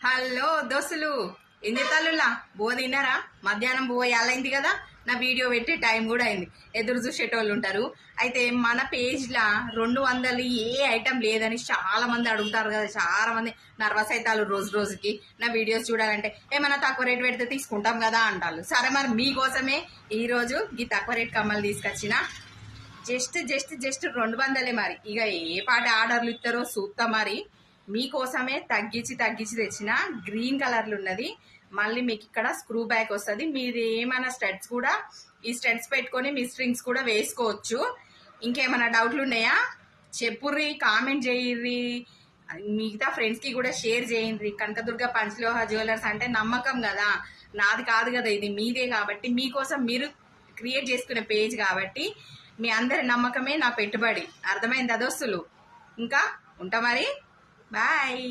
Hello దోస్తులు, ఏం చేస్తారులా? బువ్వ తిన్నారా? మధ్యాహ్నం బువ్వ యాలైంది కదా, నా వీడియో పెట్టే టైం కూడా అయింది. ఎదురు చూసేటోళ్ళు ఉంటారు. అయితే మన పేజ్లో 200 ఏ ఐటెం లేదని చాలా మంది అడుగుతారు కదా. చాలా మంది నర్వస్ అవుతారు రోజు రోజుకి నా వీడియోస్ చూడాలంటే. ఏమైనా తక్కువ రేట్ పెడితే తీసుకుంటాం కదా అంటారు. సరే, మరి మీకోసమే ఈరోజు ఈ తక్కువ రేట్ కమ్మలు తీసుకొచ్చిన. జస్ట్ 200 మరి. ఇక ఏ పాటి ఆర్డర్లు ఇస్తారో చూస్తా. మరి మీకోసమే తగ్గించి తెచ్చిన. గ్రీన్ కలర్లు ఉన్నది. మళ్ళీ మీకు ఇక్కడ స్క్రూ బ్యాక్ వస్తుంది. మీరు ఏమైనా స్టడ్స్ కూడా ఈ స్టడ్స్ పెట్టుకొని మీ స్ట్రింగ్స్ కూడా వేసుకోవచ్చు. ఇంకేమైనా డౌట్లు ఉన్నాయా చెప్పుర్రి, కామెంట్ చేయిర్రి. మిగతా ఫ్రెండ్స్కి కూడా షేర్ చేయండి. కనకదుర్గ పంచలోహ జ్యువెలర్స్ అంటే నమ్మకం కదా, నాది కాదు కదా, ఇది మీదే. కాబట్టి మీకోసం మీరు క్రియేట్ చేసుకునే పేజ్ కాబట్టి మీ అందరి నమ్మకమే నా పెట్టుబడి. అర్థమైంది దోస్తులు? ఇంకా ఉంటా మరి. బాయ్.